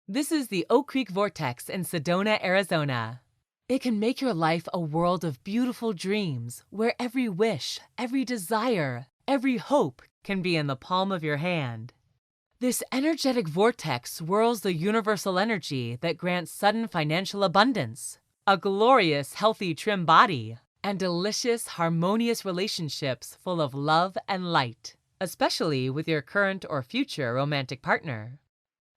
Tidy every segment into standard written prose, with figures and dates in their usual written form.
This is the Oak Creek Vortex in Sedona, Arizona. It can make your life a world of beautiful dreams where every wish, every desire, every hope can be in the palm of your hand. This energetic vortex swirls the universal energy that grants sudden financial abundance, a glorious, healthy, trim body, and delicious, harmonious relationships full of love and light, especially with your current or future romantic partner.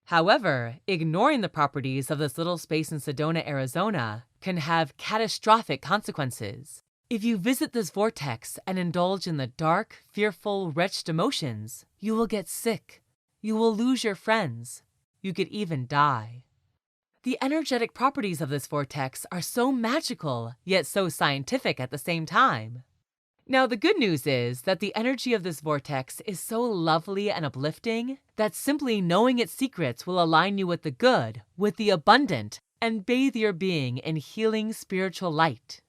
However, ignoring the properties of this little space in Sedona, Arizona can have catastrophic consequences. If you visit this vortex and indulge in the dark, fearful, wretched emotions, you will get sick. You will lose your friends. You could even die. The energetic properties of this vortex are so magical, yet so scientific at the same time. Now, the good news is that the energy of this vortex is so lovely and uplifting that simply knowing its secrets will align you with the good, with the abundant, and bathe your being in healing spiritual light.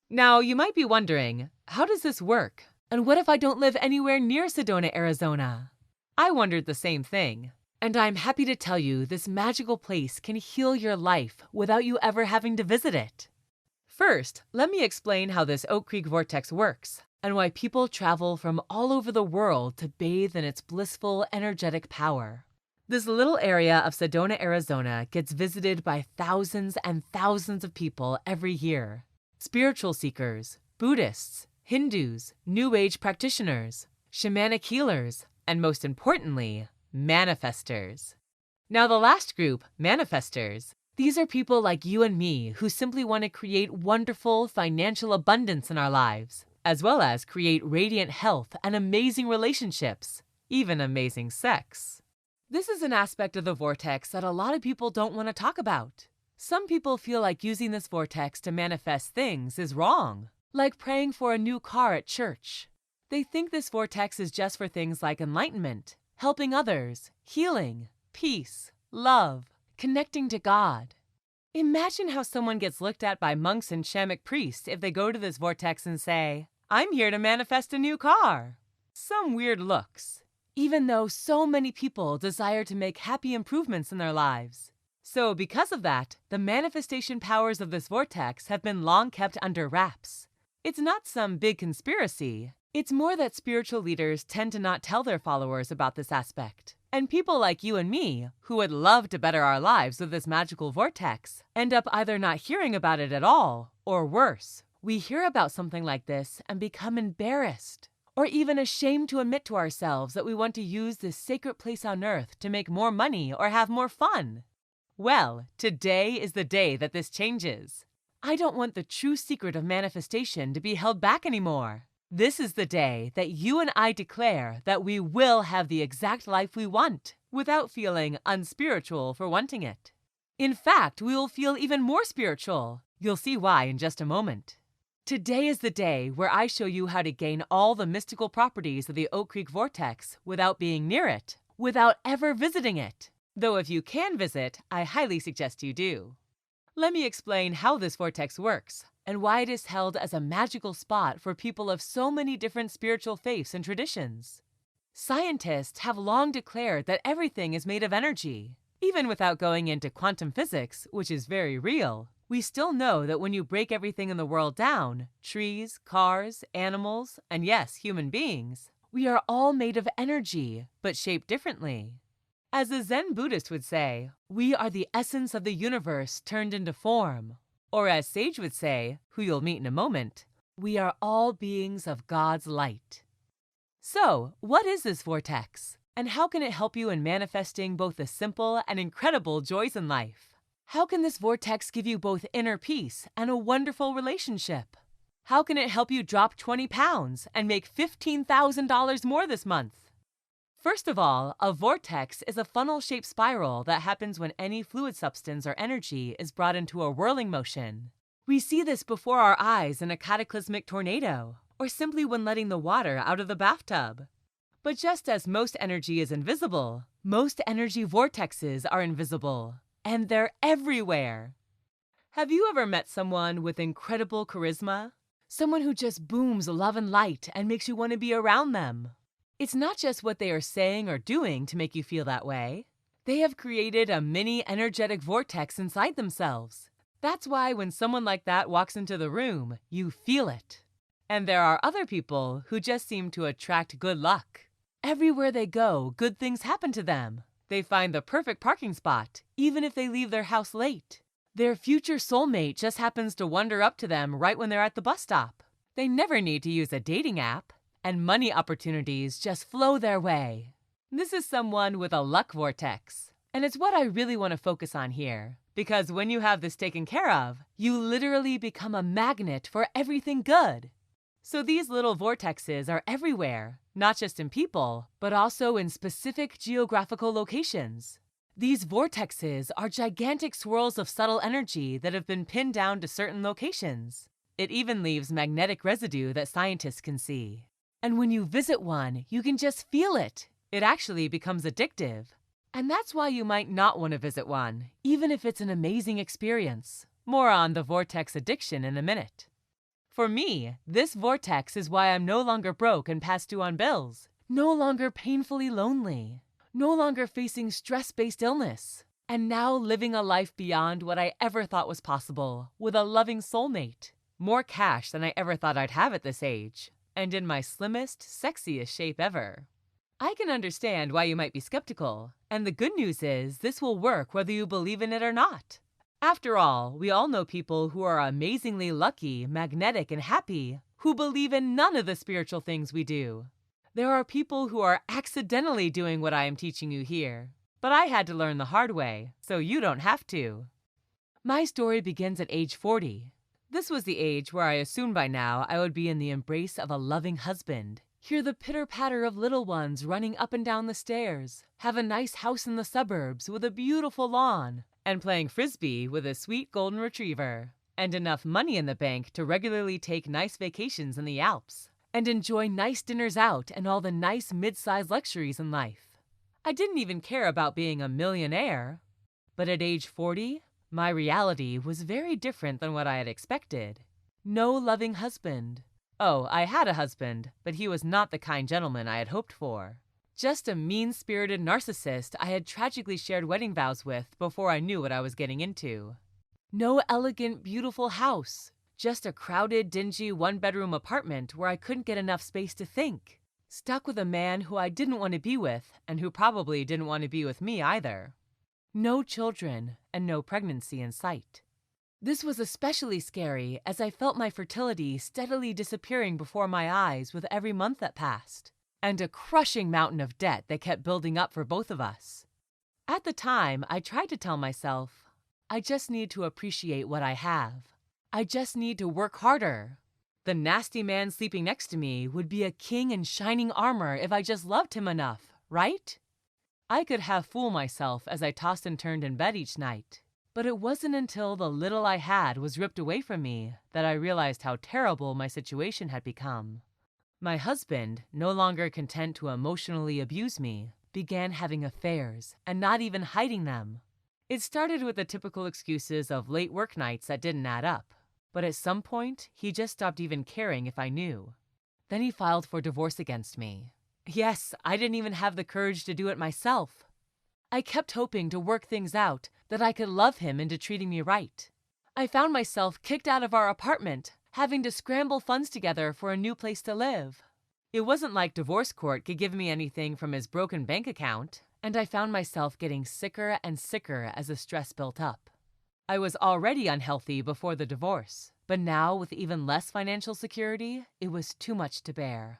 Now, you might be wondering, how does this work? And what if I don't live anywhere near Sedona, Arizona? I wondered the same thing, and I'm happy to tell you this magical place can heal your life without you ever having to visit it. First, let me explain how this Oak Creek Vortex works and why people travel from all over the world to bathe in its blissful, energetic power. This little area of Sedona, Arizona gets visited by thousands and thousands of people every year. Spiritual seekers, Buddhists, Hindus, New Age practitioners, shamanic healers, and most importantly, manifestors. Now, the last group, manifestors, these are people like you and me who simply want to create wonderful financial abundance in our lives, as well as create radiant health and amazing relationships, even amazing sex. This is an aspect of the vortex that a lot of people don't want to talk about. Some people feel like using this vortex to manifest things is wrong, like praying for a new car at church. They think this vortex is just for things like enlightenment, helping others, healing, peace, love, connecting to God. Imagine how someone gets looked at by monks and shamanic priests if they go to this vortex and say, "I'm here to manifest a new car." Some weird looks, even though so many people desire to make happy improvements in their lives. So because of that, the manifestation powers of this vortex have been long kept under wraps. It's not some big conspiracy. It's more that spiritual leaders tend to not tell their followers about this aspect. And people like you and me, who would love to better our lives with this magical vortex, end up either not hearing about it at all, or worse, we hear about something like this and become embarrassed, or even ashamed to admit to ourselves that we want to use this sacred place on earth to make more money or have more fun. Well, today is the day that this changes. I don't want the true secret of manifestation to be held back anymore. This is the day that you and I declare that we will have the exact life we want without feeling unspiritual for wanting it. In fact, we will feel even more spiritual. You'll see why in just a moment. Today is the day where I show you how to gain all the mystical properties of the Oak Creek Vortex without being near it, without ever visiting it. Though if you can visit, I highly suggest you do. Let me explain how this vortex works and why it is held as a magical spot for people of so many different spiritual faiths and traditions. Scientists have long declared that everything is made of energy. Even without going into quantum physics, which is very real, we still know that when you break everything in the world down, trees, cars, animals, and yes, human beings, we are all made of energy, but shaped differently. As a Zen Buddhist would say, we are the essence of the universe turned into form. Or as Sage would say, who you'll meet in a moment, we are all beings of God's light. So, what is this vortex? And how can it help you in manifesting both the simple and incredible joys in life? How can this vortex give you both inner peace and a wonderful relationship? How can it help you drop 20 pounds and make $15,000 more this month? First of all, a vortex is a funnel-shaped spiral that happens when any fluid substance or energy is brought into a whirling motion. We see this before our eyes in a cataclysmic tornado, or simply when letting the water out of the bathtub. But just as most energy is invisible, most energy vortexes are invisible, and they're everywhere. Have you ever met someone with incredible charisma? Someone who just booms love and light and makes you want to be around them? It's not just what they are saying or doing to make you feel that way. They have created a mini energetic vortex inside themselves. That's why when someone like that walks into the room, you feel it. And there are other people who just seem to attract good luck. Everywhere they go, good things happen to them. They find the perfect parking spot, even if they leave their house late. Their future soulmate just happens to wander up to them right when they're at the bus stop. They never need to use a dating app, and money opportunities just flow their way. This is someone with a luck vortex, and it's what I really want to focus on here, because when you have this taken care of, you literally become a magnet for everything good. So these little vortexes are everywhere, not just in people, but also in specific geographical locations. These vortexes are gigantic swirls of subtle energy that have been pinned down to certain locations. It even leaves magnetic residue that scientists can see. And when you visit one, you can just feel it. It actually becomes addictive. And that's why you might not want to visit one, even if it's an amazing experience. More on the vortex addiction in a minute. For me, this vortex is why I'm no longer broke and past due on bills, no longer painfully lonely, no longer facing stress-based illness, and now living a life beyond what I ever thought was possible, with a loving soulmate. More cash than I ever thought I'd have at this age, and in my slimmest, sexiest shape ever. I can understand why you might be skeptical, and the good news is this will work whether you believe in it or not. After all, we all know people who are amazingly lucky, magnetic, and happy, who believe in none of the spiritual things we do. There are people who are accidentally doing what I am teaching you here, but I had to learn the hard way, so you don't have to. My story begins at age 40. This was the age where I assumed by now I would be in the embrace of a loving husband, hear the pitter-patter of little ones running up and down the stairs, have a nice house in the suburbs with a beautiful lawn, and playing frisbee with a sweet golden retriever, and enough money in the bank to regularly take nice vacations in the Alps, and enjoy nice dinners out and all the nice mid-sized luxuries in life. I didn't even care about being a millionaire. But at age 40, my reality was very different than what I had expected. No loving husband. Oh, I had a husband, but he was not the kind gentleman I had hoped for. Just a mean-spirited narcissist I had tragically shared wedding vows with before I knew what I was getting into. No elegant, beautiful house. Just a crowded, dingy one-bedroom apartment where I couldn't get enough space to think. Stuck with a man who I didn't want to be with, and who probably didn't want to be with me either. No children, and no pregnancy in sight. This was especially scary as I felt my fertility steadily disappearing before my eyes with every month that passed, and a crushing mountain of debt that kept building up for both of us. At the time, I tried to tell myself, I just need to appreciate what I have. I just need to work harder. The nasty man sleeping next to me would be a king in shining armor if I just loved him enough, right? I could have fooled myself as I tossed and turned in bed each night. But it wasn't until the little I had was ripped away from me that I realized how terrible my situation had become. My husband, no longer content to emotionally abuse me, began having affairs and not even hiding them. It started with the typical excuses of late work nights that didn't add up. But at some point, he just stopped even caring if I knew. Then he filed for divorce against me. Yes, I didn't even have the courage to do it myself. I kept hoping to work things out, that I could love him into treating me right. I found myself kicked out of our apartment, having to scramble funds together for a new place to live. It wasn't like divorce court could give me anything from his broken bank account, and I found myself getting sicker and sicker as the stress built up. I was already unhealthy before the divorce, but now with even less financial security, it was too much to bear.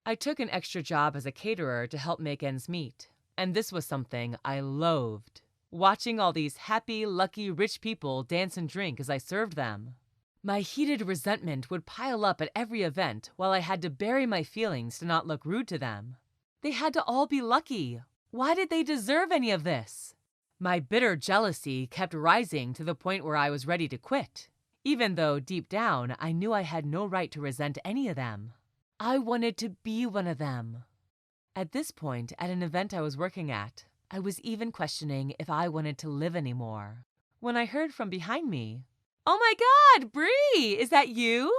I took an extra job as a caterer to help make ends meet, and this was something I loathed. Watching all these happy, lucky, rich people dance and drink as I served them. My heated resentment would pile up at every event while I had to bury my feelings to not look rude to them. They had to all be lucky. Why did they deserve any of this? My bitter jealousy kept rising to the point where I was ready to quit, even though deep down I knew I had no right to resent any of them. I wanted to be one of them. At this point, at an event I was working at, I was even questioning if I wanted to live anymore, when I heard from behind me, "Oh my God, Bree, is that you?"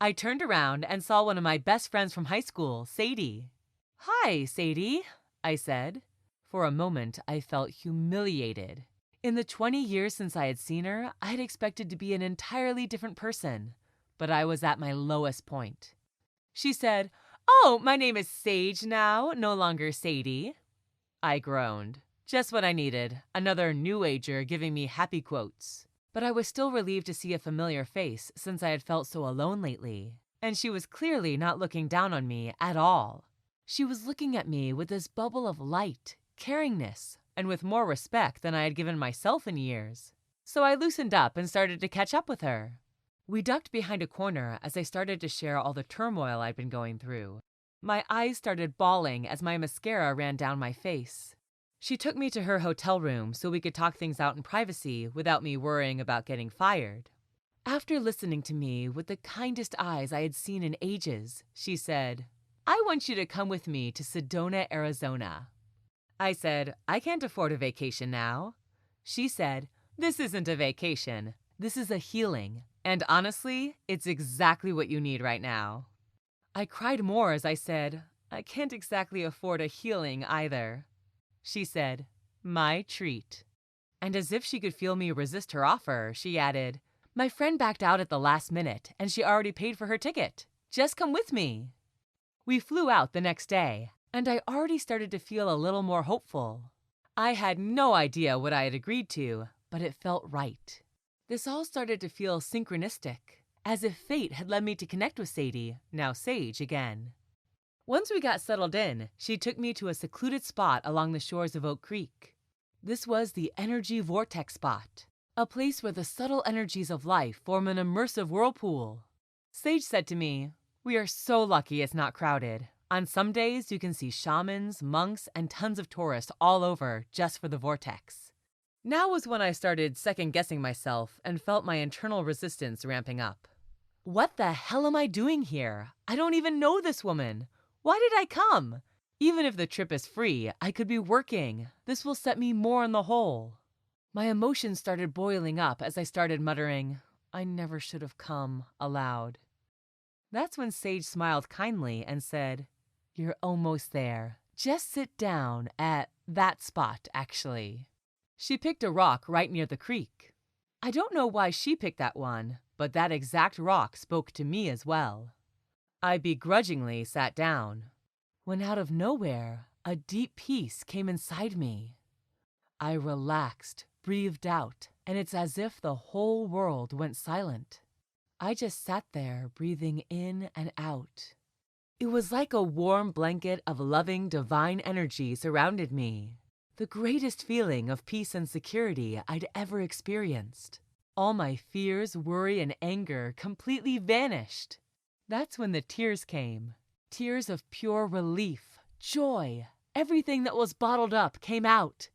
I turned around and saw one of my best friends from high school, Sadie. "Hi, Sadie," I said. For a moment, I felt humiliated. In the 20 years since I had seen her, I had expected to be an entirely different person, but I was at my lowest point. She said, "Oh, my name is Sage now, no longer Sadie." I groaned. Just what I needed, another New Ager giving me happy quotes. But I was still relieved to see a familiar face since I had felt so alone lately. And she was clearly not looking down on me at all. She was looking at me with this bubble of light, caringness, and with more respect than I had given myself in years. So I loosened up and started to catch up with her. We ducked behind a corner as I started to share all the turmoil I'd been going through. My eyes started bawling as my mascara ran down my face. She took me to her hotel room so we could talk things out in privacy without me worrying about getting fired. After listening to me with the kindest eyes I had seen in ages, she said, "I want you to come with me to Sedona, Arizona." I said, "I can't afford a vacation now." She said, "This isn't a vacation. This is a healing. And honestly, it's exactly what you need right now." I cried more as I said, "I can't exactly afford a healing either." She said, "My treat." And as if she could feel me resist her offer, she added, "My friend backed out at the last minute, and she already paid for her ticket. Just come with me." We flew out the next day, and I already started to feel a little more hopeful. I had no idea what I had agreed to, but it felt right. This all started to feel synchronistic, as if fate had led me to connect with Sadie, now Sage, again. Once we got settled in, she took me to a secluded spot along the shores of Oak Creek. This was the Energy Vortex spot, a place where the subtle energies of life form an immersive whirlpool. Sage said to me, "We are so lucky it's not crowded. On some days, you can see shamans, monks, and tons of tourists all over just for the vortex." Now was when I started second-guessing myself and felt my internal resistance ramping up. What the hell am I doing here? I don't even know this woman. Why did I come? Even if the trip is free, I could be working. This will set me more in the hole. My emotions started boiling up as I started muttering, "I never should have come," aloud. That's when Sage smiled kindly and said, "You're almost there. Just sit down at that spot, actually." She picked a rock right near the creek. I don't know why she picked that one, but that exact rock spoke to me as well. I begrudgingly sat down, when out of nowhere, a deep peace came inside me. I relaxed, breathed out, and it's as if the whole world went silent. I just sat there, breathing in and out. It was like a warm blanket of loving, divine energy surrounded me. The greatest feeling of peace and security I'd ever experienced. All my fears, worry, and anger completely vanished. That's when the tears came. Tears of pure relief, joy. Everything that was bottled up came out.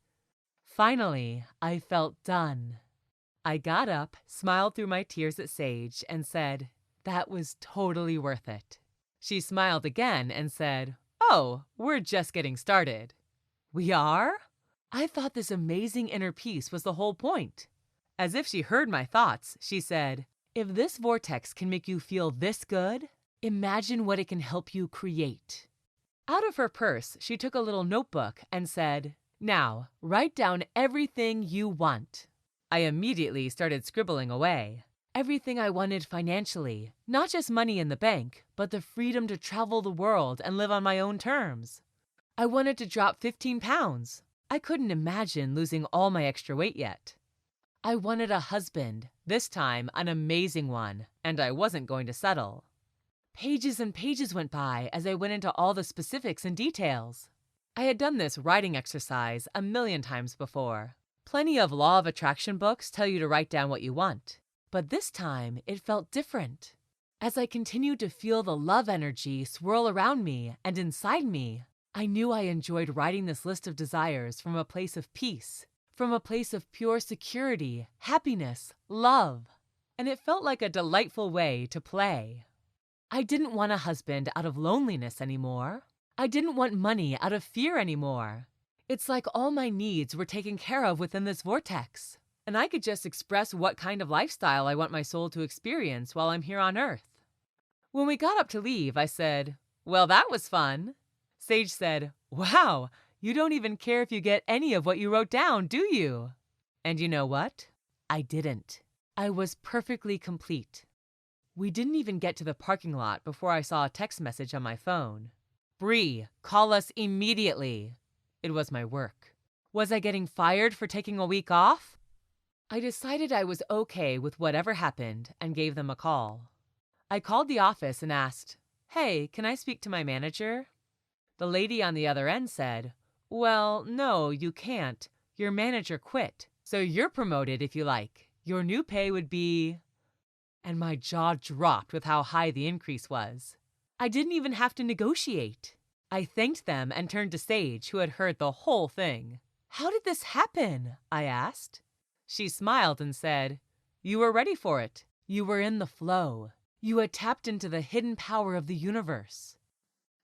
Finally, I felt done. I got up, smiled through my tears at Sage, and said, "That was totally worth it." She smiled again and said, "Oh, we're just getting started." "We are?" I thought this amazing inner peace was the whole point. As if she heard my thoughts, she said, "If this vortex can make you feel this good, imagine what it can help you create." Out of her purse, she took a little notebook and said, "Now, write down everything you want." I immediately started scribbling away. Everything I wanted financially, not just money in the bank, but the freedom to travel the world and live on my own terms. I wanted to drop 15 pounds. I couldn't imagine losing all my extra weight yet. I wanted a husband, this time an amazing one, and I wasn't going to settle. Pages and pages went by as I went into all the specifics and details. I had done this writing exercise a million times before. Plenty of law of attraction books tell you to write down what you want. But this time, it felt different. As I continued to feel the love energy swirl around me and inside me, I knew I enjoyed writing this list of desires from a place of peace, from a place of pure security, happiness, love. And it felt like a delightful way to play. I didn't want a husband out of loneliness anymore. I didn't want money out of fear anymore. It's like all my needs were taken care of within this vortex. And I could just express what kind of lifestyle I want my soul to experience while I'm here on Earth. When we got up to leave, I said, "Well, that was fun." Sage said, "Wow, You don't even care if you get any of what you wrote down, do you? And you know what? I didn't. I was perfectly complete. We didn't even get to the parking lot before I saw a text message on my phone. Bree, call us immediately. It was my work. Was I getting fired for taking a week off? I decided I was okay with whatever happened and gave them a call. I called the office and asked, "Hey, can I speak to my manager?" The lady on the other end said, "Well, no, you can't. Your manager quit, so you're promoted if you like. Your new pay would be..." And my jaw dropped with how high the increase was. I didn't even have to negotiate. I thanked them and turned to Sage, who had heard the whole thing. "How did this happen?" I asked. She smiled and said, "You were ready for it. You were in the flow. You had tapped into the hidden power of the universe."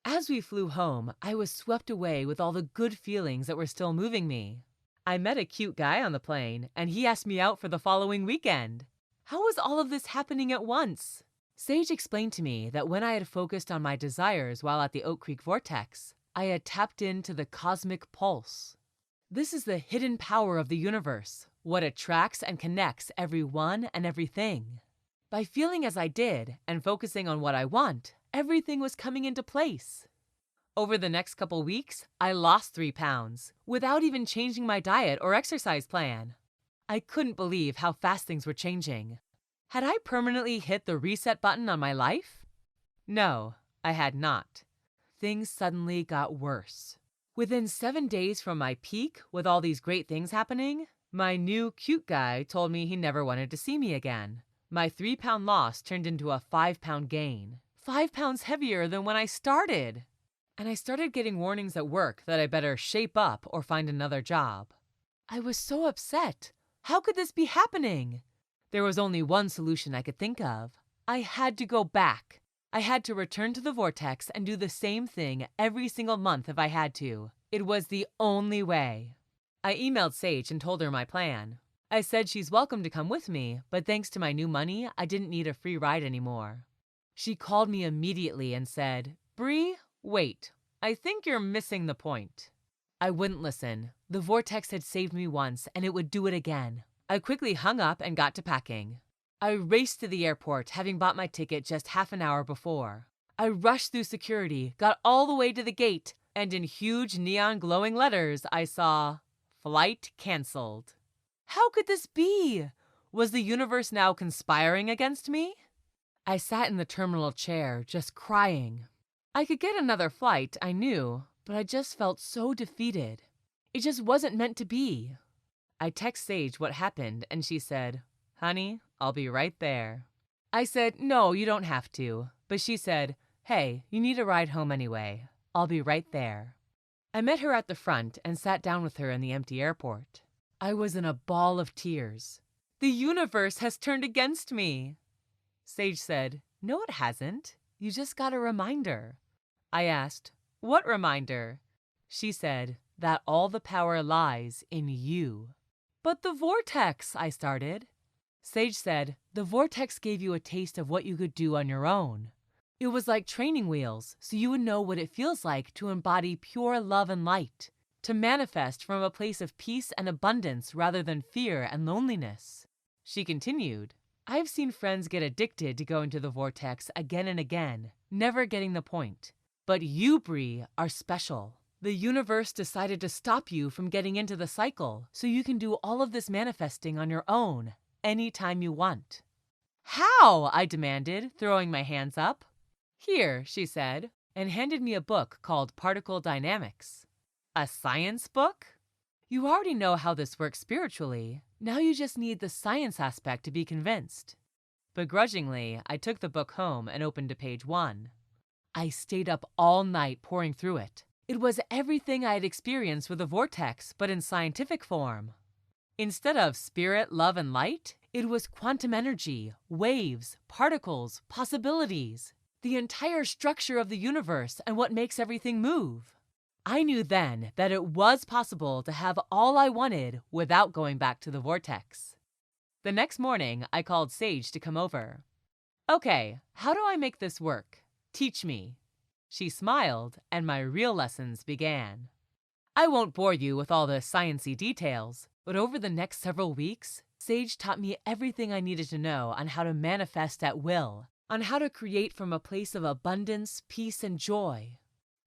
As we flew home, I was swept away with all the good feelings that were still moving me. I met a cute guy on the plane, and he asked me out for the following weekend. How was all of this happening at once? Sage explained to me that when I had focused on my desires while at the Oak Creek Vortex, I had tapped into the cosmic pulse. This is the hidden power of the universe, what attracts and connects everyone and everything. By feeling as I did and focusing on what I want, everything was coming into place. Over the next couple weeks, I lost 3 pounds without even changing my diet or exercise plan. I couldn't believe how fast things were changing. Had I permanently hit the reset button on my life? No, I had not. Things suddenly got worse. Within 7 days from my peak, with all these great things happening, my new cute guy told me he never wanted to see me again. My 3-pound loss turned into a 5-pound gain. 5 pounds heavier than when I started. And I started getting warnings at work that I better shape up or find another job. I was so upset. How could this be happening? There was only one solution I could think of. I had to go back. I had to return to the vortex and do the same thing every single month if I had to. It was the only way. I emailed Sage and told her my plan. I said she's welcome to come with me, but thanks to my new money, I didn't need a free ride anymore. She called me immediately and said, "Bree, wait. I think you're missing the point." I wouldn't listen. The vortex had saved me once, and it would do it again. I quickly hung up and got to packing. I raced to the airport, having bought my ticket just half an hour before. I rushed through security, got all the way to the gate, and in huge neon glowing letters, I saw, "Flight canceled." How could this be? Was the universe now conspiring against me? I sat in the terminal chair, just crying. I could get another flight, I knew, but I just felt so defeated. It just wasn't meant to be. I texted Sage what happened, and she said, "Honey, I'll be right there." I said, "No, you don't have to." But she said, "Hey, you need a ride home anyway. I'll be right there." I met her at the front and sat down with her in the empty airport. I was in a ball of tears. The universe has turned against me. Sage said, "No, it hasn't. You just got a reminder." I asked, "What reminder?" She said, "That all the power lies in you." "But the vortex," I started. Sage said, "The vortex gave you a taste of what you could do on your own. It was like training wheels, so you would know what it feels like to embody pure love and light, to manifest from a place of peace and abundance rather than fear and loneliness." She continued, "I've seen friends get addicted to going to the vortex again and again, never getting the point. But you, Bree, are special. The universe decided to stop you from getting into the cycle so you can do all of this manifesting on your own, anytime you want." "How?" I demanded, throwing my hands up. "Here," she said, and handed me a book called Particle Dynamics. A science book? You already know how this works spiritually. Now you just need the science aspect to be convinced. Begrudgingly, I took the book home and opened to page 1. I stayed up all night pouring through it. It was everything I had experienced with the vortex, but in scientific form. Instead of spirit, love, and light, it was quantum energy, waves, particles, possibilities, the entire structure of the universe and what makes everything move. I knew then that it was possible to have all I wanted without going back to the vortex. The next morning, I called Sage to come over. "Okay, how do I make this work? Teach me." She smiled, and my real lessons began. I won't bore you with all the sciencey details, but over the next several weeks, Sage taught me everything I needed to know on how to manifest at will, on how to create from a place of abundance, peace, and joy.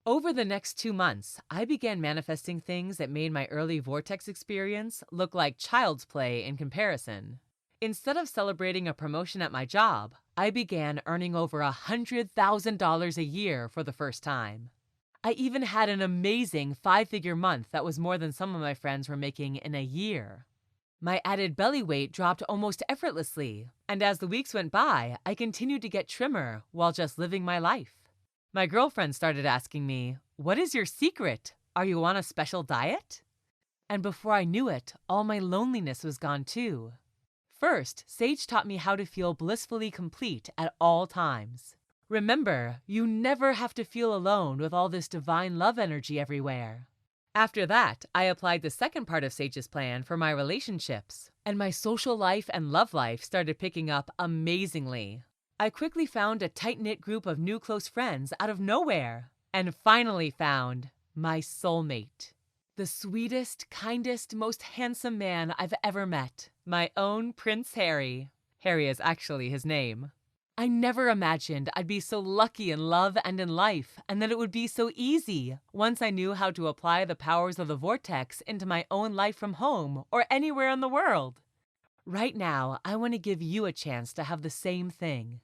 Over the next 2 months, I began manifesting things that made my early vortex experience look like child's play in comparison. Instead of celebrating a promotion at my job, I began earning over $100,000 a year for the first time. I even had an amazing 5-figure month that was more than some of my friends were making in a year. My added belly weight dropped almost effortlessly, and as the weeks went by, I continued to get trimmer while just living my life. My girlfriend started asking me, "What is your secret? Are you on a special diet?" And before I knew it, all my loneliness was gone too. First, Sage taught me how to feel blissfully complete at all times. Remember, you never have to feel alone with all this divine love energy everywhere. After that, I applied the second part of Sage's plan for my relationships, and my social life and love life started picking up amazingly. I quickly found a tight-knit group of new close friends out of nowhere, and finally found my soulmate. The sweetest, kindest, most handsome man I've ever met. My own Prince Harry. Harry is actually his name. I never imagined I'd be so lucky in love and in life, and that it would be so easy once I knew how to apply the powers of the vortex into my own life from home or anywhere in the world. Right now, I want to give you a chance to have the same thing.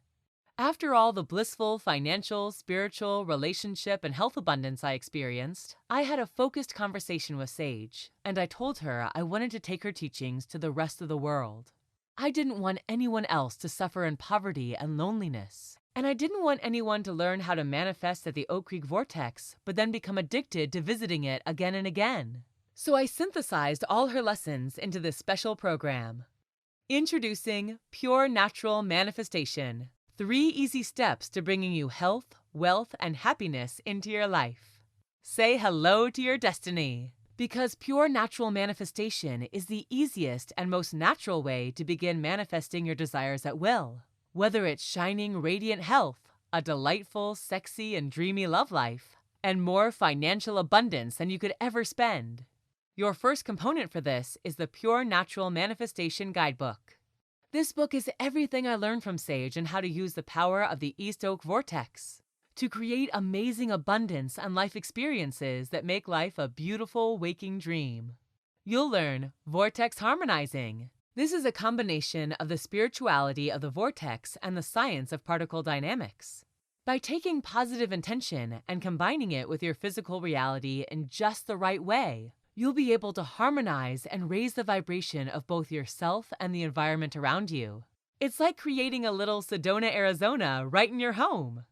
After all the blissful financial, spiritual, relationship, and health abundance I experienced, I had a focused conversation with Sage, and I told her I wanted to take her teachings to the rest of the world. I didn't want anyone else to suffer in poverty and loneliness, and I didn't want anyone to learn how to manifest at the Oak Creek Vortex, but then become addicted to visiting it again and again. So I synthesized all her lessons into this special program. Introducing Pure Natural Manifestation. 3 easy steps to bringing you health, wealth, and happiness into your life. Say hello to your destiny, because pure natural manifestation is the easiest and most natural way to begin manifesting your desires at will. Whether it's shining, radiant health, a delightful, sexy, and dreamy love life, and more financial abundance than you could ever spend. Your first component for this is the Pure Natural Manifestation Guidebook. This book is everything I learned from Sage and how to use the power of the East Oak Vortex to create amazing abundance and life experiences that make life a beautiful waking dream. You'll learn vortex harmonizing. This is a combination of the spirituality of the vortex and the science of particle dynamics. By taking positive intention and combining it with your physical reality in just the right way, you'll be able to harmonize and raise the vibration of both yourself and the environment around you. It's like creating a little Sedona, Arizona right in your home.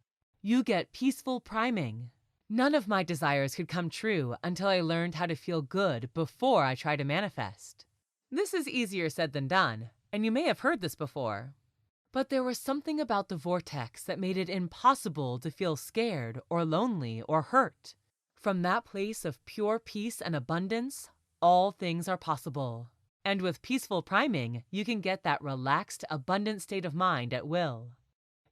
You get peaceful priming. None of my desires could come true until I learned how to feel good before I try to manifest. This is easier said than done, and you may have heard this before. But there was something about the vortex that made it impossible to feel scared or lonely or hurt. From that place of pure peace and abundance, all things are possible. And with peaceful priming, you can get that relaxed, abundant state of mind at will.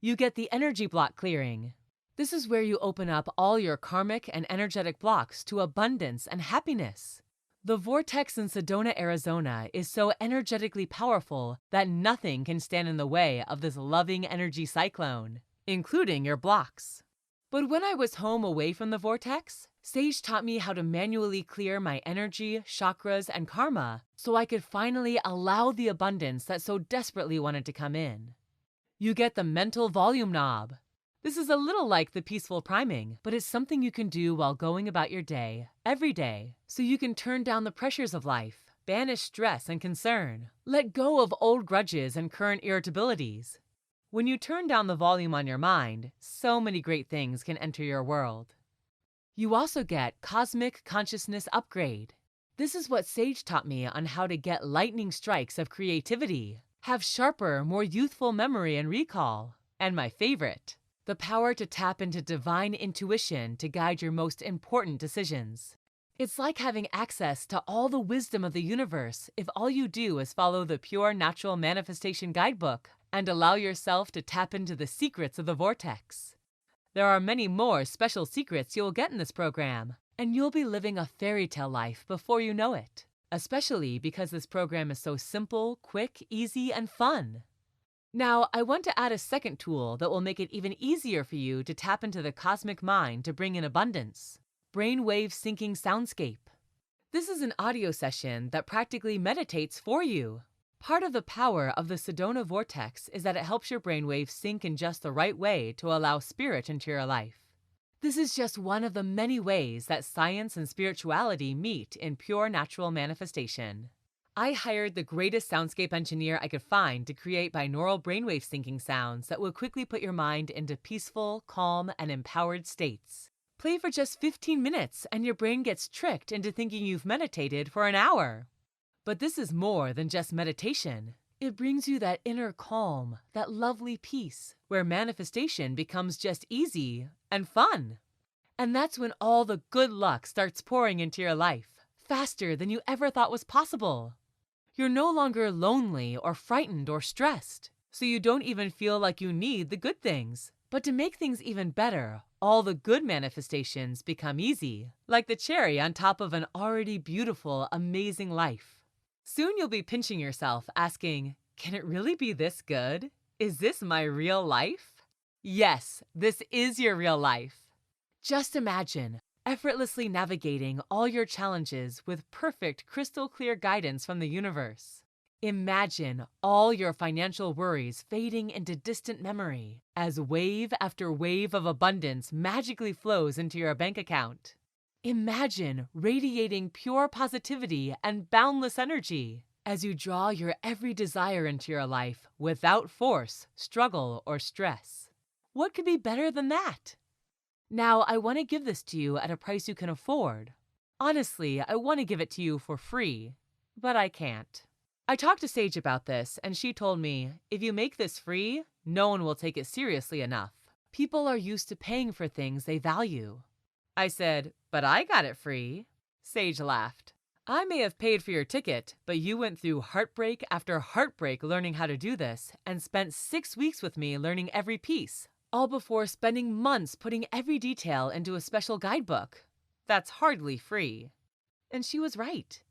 You get the energy block clearing. This is where you open up all your karmic and energetic blocks to abundance and happiness. The vortex in Sedona, Arizona is so energetically powerful that nothing can stand in the way of this loving energy cyclone, including your blocks. But when I was home away from the vortex, Sage taught me how to manually clear my energy, chakras, and karma so I could finally allow the abundance that so desperately wanted to come in. You get the mental volume knob. This is a little like the peaceful priming, but it's something you can do while going about your day, every day, so you can turn down the pressures of life, banish stress and concern, let go of old grudges and current irritabilities. When you turn down the volume on your mind, so many great things can enter your world. You also get Cosmic Consciousness Upgrade. This is what Sage taught me on how to get lightning strikes of creativity, have sharper, more youthful memory and recall, and my favorite, the power to tap into divine intuition to guide your most important decisions. It's like having access to all the wisdom of the universe if all you do is follow the Pure Natural Manifestation Guidebook and allow yourself to tap into the secrets of the vortex. There are many more special secrets you will get in this program, and you'll be living a fairy tale life before you know it, especially because this program is so simple, quick, easy, and fun. Now, I want to add a second tool that will make it even easier for you to tap into the cosmic mind to bring in abundance: brainwave syncing soundscape. This is an audio session that practically meditates for you. Part of the power of the Sedona vortex is that it helps your brainwaves sync in just the right way to allow spirit into your life. This is just one of the many ways that science and spirituality meet in pure natural manifestation. I hired the greatest soundscape engineer I could find to create binaural brainwave syncing sounds that will quickly put your mind into peaceful, calm, and empowered states. Play for just 15 minutes and your brain gets tricked into thinking you've meditated for an hour. But this is more than just meditation. It brings you that inner calm, that lovely peace, where manifestation becomes just easy and fun. And that's when all the good luck starts pouring into your life, faster than you ever thought was possible. You're no longer lonely or frightened or stressed, so you don't even feel like you need the good things. But to make things even better, all the good manifestations become easy, like the cherry on top of an already beautiful, amazing life. Soon you'll be pinching yourself, asking, can it really be this good? Is this my real life? Yes, this is your real life. Just imagine effortlessly navigating all your challenges with perfect, crystal clear guidance from the universe. Imagine all your financial worries fading into distant memory as wave after wave of abundance magically flows into your bank account. Imagine radiating pure positivity and boundless energy as you draw your every desire into your life without force, struggle, or stress. What could be better than that? Now, I want to give this to you at a price you can afford. Honestly, I want to give it to you for free, but I can't. I talked to Sage about this, and she told me, if you make this free, no one will take it seriously enough. People are used to paying for things they value. I said, but I got it free. Sage laughed. I may have paid for your ticket, but you went through heartbreak after heartbreak learning how to do this, and spent 6 weeks with me learning every piece, all before spending months putting every detail into a special guidebook. That's hardly free. And she was right.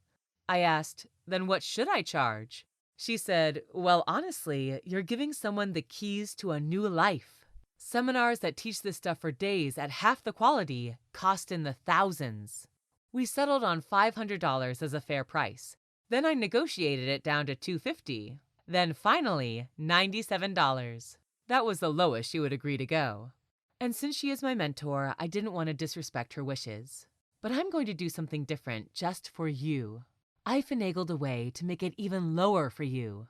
I asked, then what should I charge? She said, well, honestly, you're giving someone the keys to a new life. Seminars that teach this stuff for days at half the quality cost in the thousands. We settled on $500 as a fair price. Then I negotiated it down to $250. Then finally, $97. That was the lowest she would agree to go. And since she is my mentor, I didn't want to disrespect her wishes. But I'm going to do something different just for you. I finagled a way to make it even lower for you.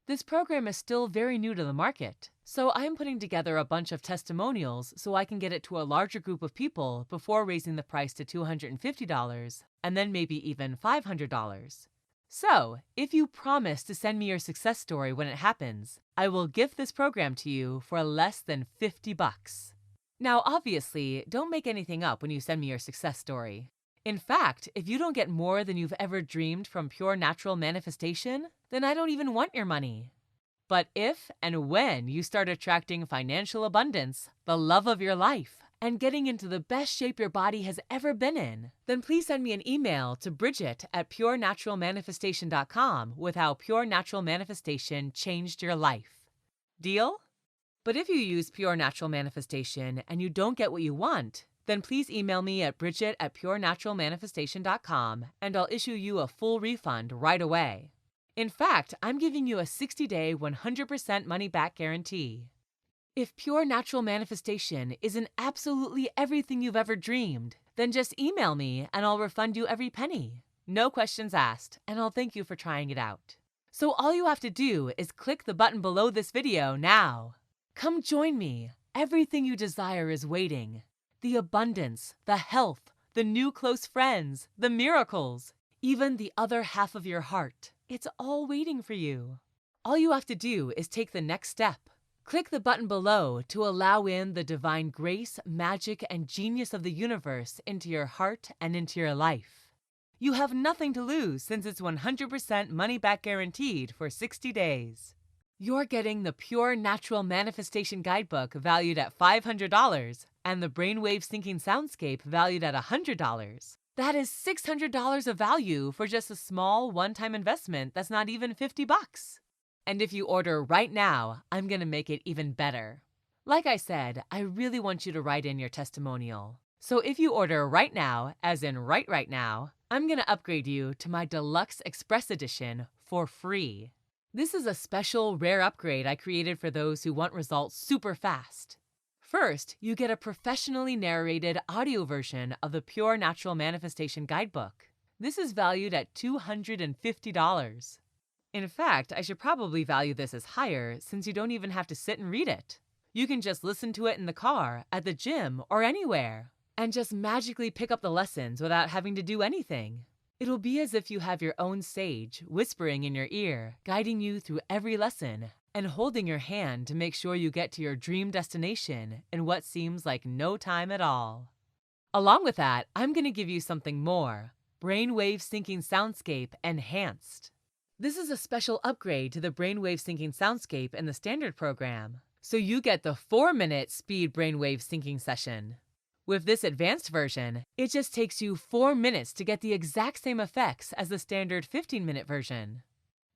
This program is still very new to the market, so I'm putting together a bunch of testimonials so I can get it to a larger group of people before raising the price to $250 and then maybe even $500. So, if you promise to send me your success story when it happens, I will gift this program to you for less than $50. Now, obviously, don't make anything up when you send me your success story. In fact, if you don't get more than you've ever dreamed from pure natural manifestation, then I don't even want your money. But if and when you start attracting financial abundance, the love of your life, and getting into the best shape your body has ever been in, then please send me an email to Bridget@purenaturalmanifestation.com with how Pure Natural Manifestation changed your life. Deal? But if you use Pure Natural Manifestation and you don't get what you want, then please email me at Bridget@purenaturalmanifestation.com and I'll issue you a full refund right away. In fact, I'm giving you a 60-day, 100% money-back guarantee. If Pure Natural Manifestation isn't absolutely everything you've ever dreamed, then just email me and I'll refund you every penny. No questions asked, and I'll thank you for trying it out. So all you have to do is click the button below this video now. Come join me. Everything you desire is waiting. The abundance, the health, the new close friends, the miracles, even the other half of your heart. It's all waiting for you. All you have to do is take the next step. Click the button below to allow in the divine grace, magic, and genius of the universe into your heart and into your life. You have nothing to lose since it's 100% money back guaranteed for 60 days. You're getting the Pure Natural Manifestation Guidebook valued at $500 and the Brainwave Syncing Soundscape valued at $100. That is $600 of value for just a small one-time investment that's not even 50 bucks. And if you order right now, I'm going to make it even better. Like I said, I really want you to write in your testimonial. So if you order right now, as in right now, I'm going to upgrade you to my Deluxe Express Edition for free. This is a special rare upgrade I created for those who want results super fast. First, you get a professionally narrated audio version of the Pure Natural Manifestation Guidebook. This is valued at $250. In fact, I should probably value this as higher since you don't even have to sit and read it. You can just listen to it in the car, at the gym, or anywhere, and just magically pick up the lessons without having to do anything. It'll be as if you have your own sage whispering in your ear, guiding you through every lesson, and holding your hand to make sure you get to your dream destination in what seems like no time at all. Along with that, I'm going to give you something more: Brainwave Syncing Soundscape Enhanced. This is a special upgrade to the Brainwave Syncing Soundscape in the standard program, so you get the 4-minute speed brainwave syncing session. With this advanced version, it just takes you 4 minutes to get the exact same effects as the standard 15-minute version.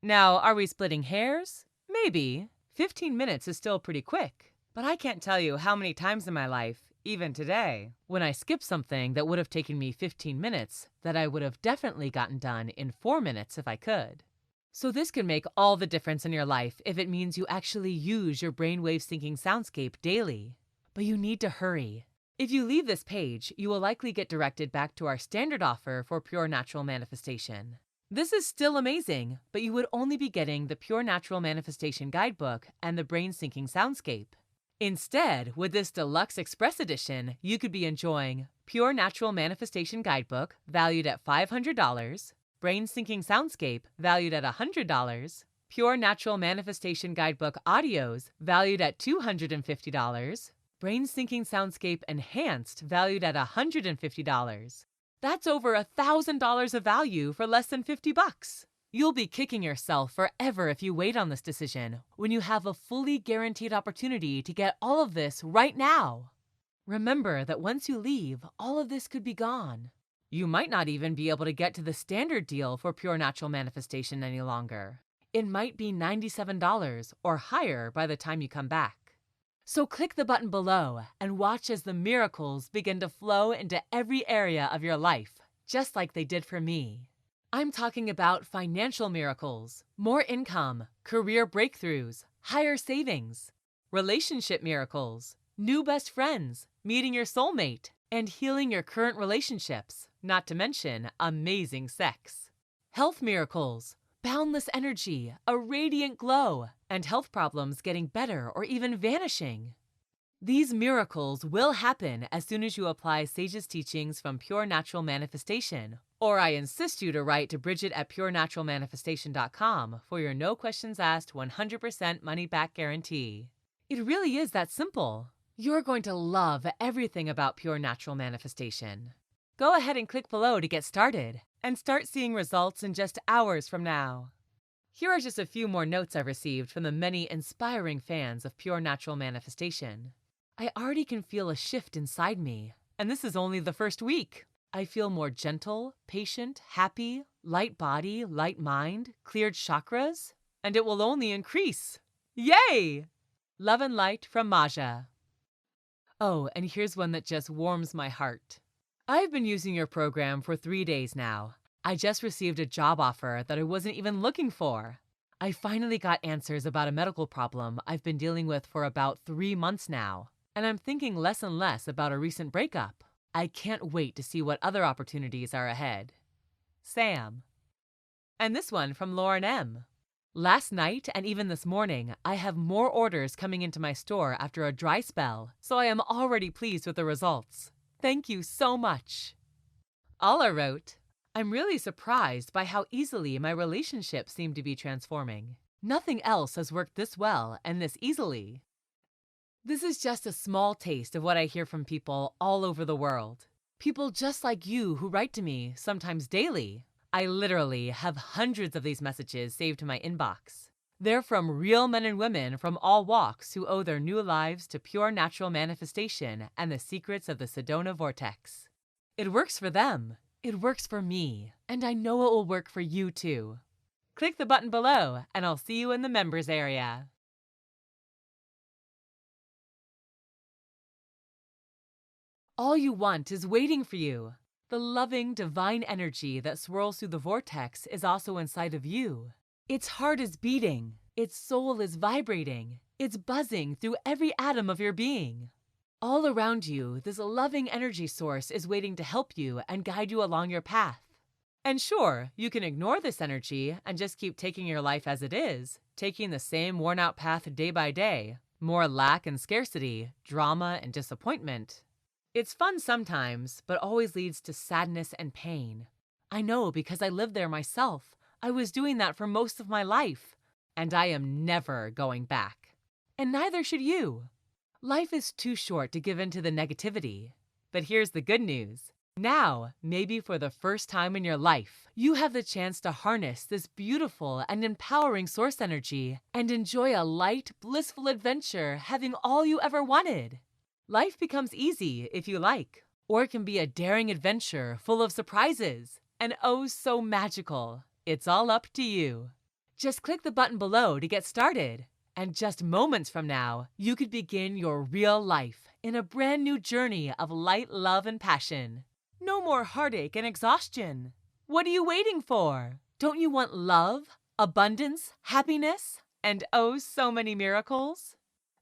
Now, are we splitting hairs? Maybe. 15 minutes is still pretty quick, but I can't tell you how many times in my life, even today, when I skip something that would have taken me 15 minutes that I would have definitely gotten done in 4 minutes if I could. So this can make all the difference in your life if it means you actually use your brainwave syncing soundscape daily. But you need to hurry. If you leave this page, you will likely get directed back to our standard offer for Pure Natural Manifestation. This is still amazing, but you would only be getting the Pure Natural Manifestation Guidebook and the Brain Syncing Soundscape. Instead, with this Deluxe Express Edition, you could be enjoying Pure Natural Manifestation Guidebook valued at $500, Brain Syncing Soundscape valued at $100, Pure Natural Manifestation Guidebook audios valued at $250, Brain Syncing Soundscape Enhanced valued at $150. That's over $1,000 of value for less than 50 bucks. You'll be kicking yourself forever if you wait on this decision when you have a fully guaranteed opportunity to get all of this right now. Remember that once you leave, all of this could be gone. You might not even be able to get to the standard deal for Pure Natural Manifestation any longer. It might be $97 or higher by the time you come back. So click the button below and watch as the miracles begin to flow into every area of your life, just like they did for me. I'm talking about financial miracles, more income, career breakthroughs, higher savings, relationship miracles, new best friends, meeting your soulmate, and healing your current relationships, not to mention amazing sex. Health miracles, boundless energy, a radiant glow, and health problems getting better or even vanishing. These miracles will happen as soon as you apply Sage's teachings from Pure Natural Manifestation, or I insist you to write to Bridget at purenaturalmanifestation.com for your no questions asked 100% money back guarantee. It really is that simple. You're going to love everything about Pure Natural Manifestation. Go ahead and click below to get started and start seeing results in just hours from now. Here are just a few more notes I've received from the many inspiring fans of Pure Natural Manifestation. I already can feel a shift inside me, and this is only the first week. I feel more gentle, patient, happy, light body, light mind, cleared chakras, and it will only increase. Yay! Love and light from Maja. Oh, and here's one that just warms my heart. I've been using your program for 3 days now. I just received a job offer that I wasn't even looking for. I finally got answers about a medical problem I've been dealing with for about 3 months now, and I'm thinking less and less about a recent breakup. I can't wait to see what other opportunities are ahead. Sam. And this one from Lauren M. Last night and even this morning, I have more orders coming into my store after a dry spell, so I am already pleased with the results. Thank you so much. Alla wrote, I'm really surprised by how easily my relationships seem to be transforming. Nothing else has worked this well and this easily. This is just a small taste of what I hear from people all over the world. People just like you who write to me, sometimes daily. I literally have hundreds of these messages saved to my inbox. They're from real men and women from all walks who owe their new lives to pure natural manifestation and the secrets of the Sedona vortex. It works for them, it works for me, and I know it will work for you too. Click the button below and I'll see you in the members area. All you want is waiting for you. The loving, divine energy that swirls through the vortex is also inside of you. Its heart is beating. Its soul is vibrating. It's buzzing through every atom of your being. All around you, this loving energy source is waiting to help you and guide you along your path. And sure, you can ignore this energy and just keep taking your life as it is, taking the same worn-out path day by day, more lack and scarcity, drama and disappointment. It's fun sometimes, but always leads to sadness and pain. I know because I lived there myself. I was doing that for most of my life, and I am never going back. And neither should you. Life is too short to give in to the negativity. But here's the good news. Now, maybe for the first time in your life, you have the chance to harness this beautiful and empowering source energy and enjoy a light, blissful adventure having all you ever wanted. Life becomes easy if you like, or it can be a daring adventure full of surprises and oh so magical. It's all up to you. Just click the button below to get started. And just moments from now, you could begin your real life in a brand new journey of light, love, and passion. No more heartache and exhaustion. What are you waiting for? Don't you want love, abundance, happiness, and oh so many miracles?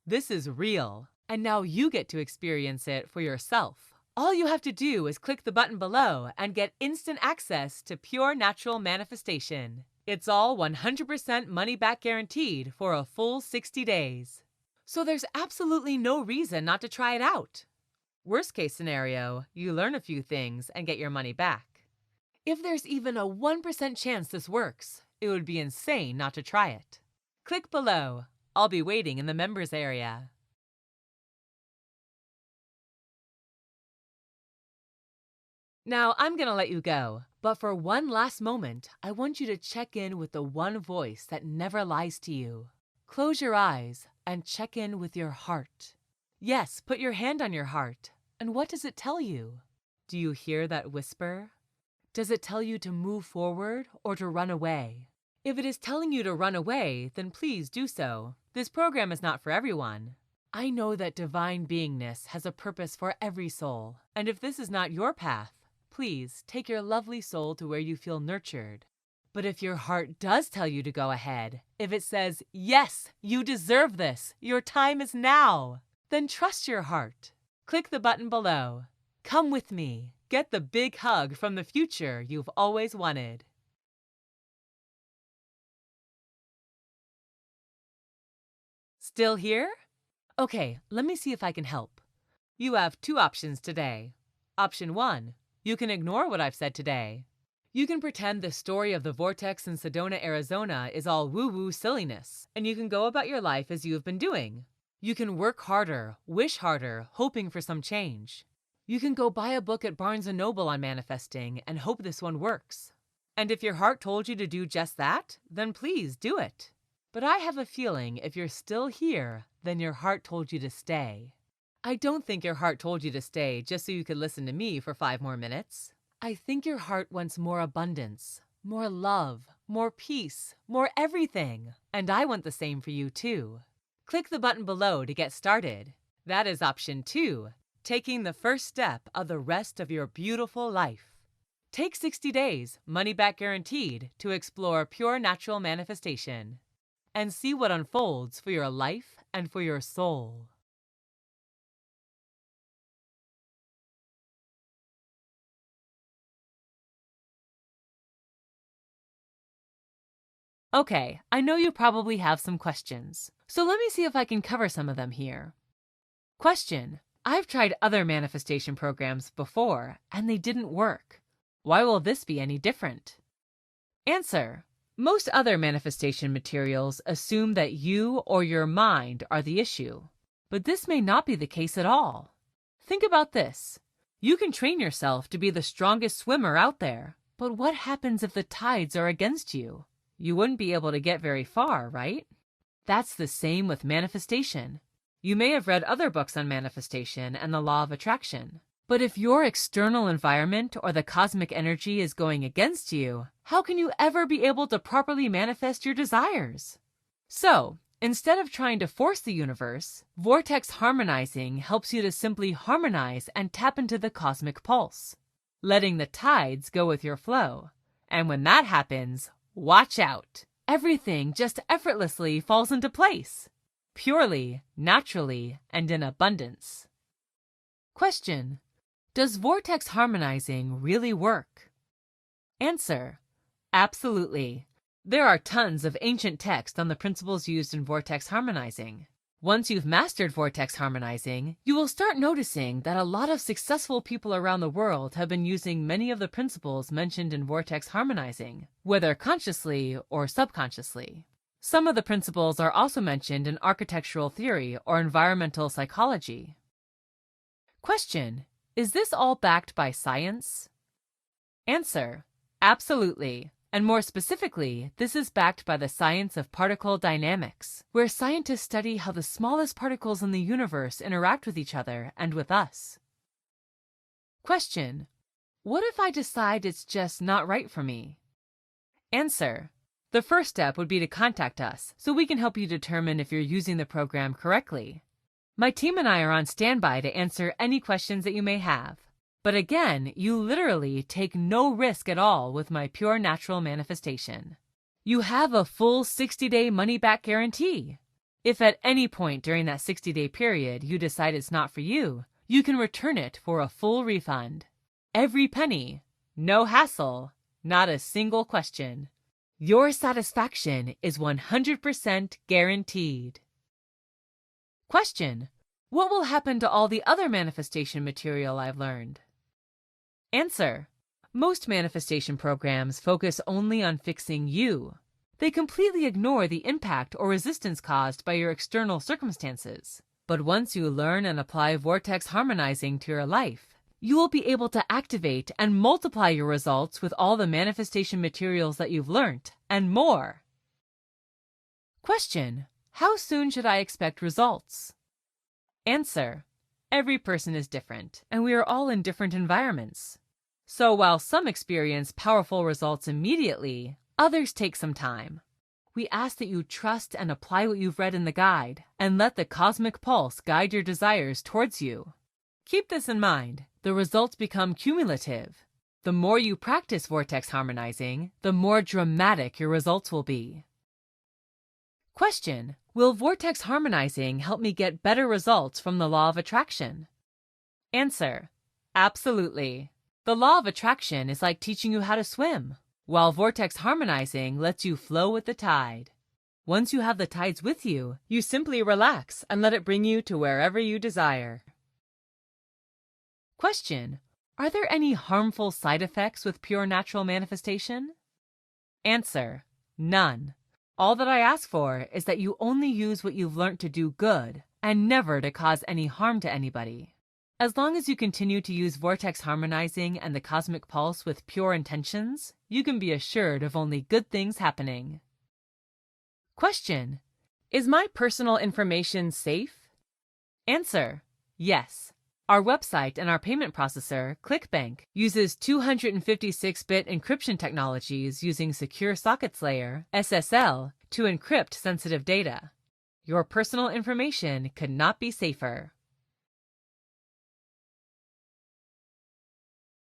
This is real, and now you get to experience it for yourself. All you have to do is click the button below and get instant access to pure natural manifestation. It's all 100% money back guaranteed for a full 60 days. So there's absolutely no reason not to try it out. Worst case scenario, you learn a few things and get your money back. If there's even a 1% chance this works, it would be insane not to try it. Click below. I'll be waiting in the members area. Now, I'm gonna let you go, but for one last moment, I want you to check in with the one voice that never lies to you. Close your eyes and check in with your heart. Yes, put your hand on your heart. And what does it tell you? Do you hear that whisper? Does it tell you to move forward or to run away? If it is telling you to run away, then please do so. This program is not for everyone. I know that divine beingness has a purpose for every soul, and if this is not your path, please take your lovely soul to where you feel nurtured. But if your heart does tell you to go ahead, if it says, yes, you deserve this, your time is now, then trust your heart. Click the button below. Come with me. Get the big hug from the future you've always wanted. Still here? Okay, let me see if I can help. You have two options today. Option 1. You can ignore what I've said today. You can pretend the story of the vortex in Sedona, Arizona is all woo-woo silliness, and you can go about your life as you have been doing. You can work harder, wish harder, hoping for some change. You can go buy a book at Barnes & Noble on manifesting and hope this one works. And if your heart told you to do just that, then please do it. But I have a feeling if you're still here, then your heart told you to stay. I don't think your heart told you to stay just so you could listen to me for 5 more minutes. I think your heart wants more abundance, more love, more peace, more everything. And I want the same for you too. Click the button below to get started. That is option 2, taking the first step of the rest of your beautiful life. Take 60 days, money back guaranteed, to explore pure natural manifestation and see what unfolds for your life and for your soul. Okay, I know you probably have some questions, so let me see if I can cover some of them here. Question: I've tried other manifestation programs before, and they didn't work. Why will this be any different? Answer: most other manifestation materials assume that you or your mind are the issue, but this may not be the case at all. Think about this. You can train yourself to be the strongest swimmer out there, but what happens if the tides are against you? you wouldn't be able to get very far, right? That's the same with manifestation. You may have read other books on manifestation and the law of attraction. But if your external environment or the cosmic energy is going against you, how can you ever be able to properly manifest your desires? So, instead of trying to force the universe, vortex harmonizing helps you to simply harmonize and tap into the cosmic pulse, letting the tides go with your flow. And when that happens, watch out! Everything just effortlessly falls into place, purely, naturally, and in abundance. Question: does vortex harmonizing really work? Answer: absolutely. There are tons of ancient text on the principles used in vortex harmonizing. Once you've mastered vortex harmonizing, you will start noticing that a lot of successful people around the world have been using many of the principles mentioned in vortex harmonizing, whether consciously or subconsciously. Some of the principles are also mentioned in architectural theory or environmental psychology. Question: is this all backed by science? Answer: absolutely. And more specifically, this is backed by the science of particle dynamics, where scientists study how the smallest particles in the universe interact with each other and with us. Question: what if I decide it's just not right for me? Answer: the first step would be to contact us so we can help you determine if you're using the program correctly. My team and I are on standby to answer any questions that you may have. But again, you literally take no risk at all with my pure natural manifestation. You have a full 60-day money-back guarantee. If at any point during that 60-day period you decide it's not for you, you can return it for a full refund. Every penny, no hassle, not a single question. Your satisfaction is 100% guaranteed. Question: what will happen to all the other manifestation material I've learned? Answer: most manifestation programs focus only on fixing you. They completely ignore the impact or resistance caused by your external circumstances. But once you learn and apply vortex harmonizing to your life, you will be able to activate and multiply your results with all the manifestation materials that you've learned, and more. Question: how soon should I expect results? Answer: every person is different, and we are all in different environments. So while some experience powerful results immediately, others take some time. We ask that you trust and apply what you've read in the guide, and let the cosmic pulse guide your desires towards you. Keep this in mind. The results become cumulative. The more you practice vortex harmonizing, the more dramatic your results will be. Question: will vortex harmonizing help me get better results from the law of attraction? Answer: absolutely. The law of attraction is like teaching you how to swim, while vortex harmonizing lets you flow with the tide. Once you have the tides with you, you simply relax and let it bring you to wherever you desire. Question: are there any harmful side effects with pure natural manifestation? Answer: none. All that I ask for is that you only use what you've learned to do good and never to cause any harm to anybody. As long as you continue to use vortex harmonizing and the cosmic pulse with pure intentions, you can be assured of only good things happening. Question: is my personal information safe? Answer: yes. Our website and our payment processor, ClickBank, uses 256-bit encryption technologies using Secure Sockets Layer, SSL, to encrypt sensitive data. Your personal information could not be safer.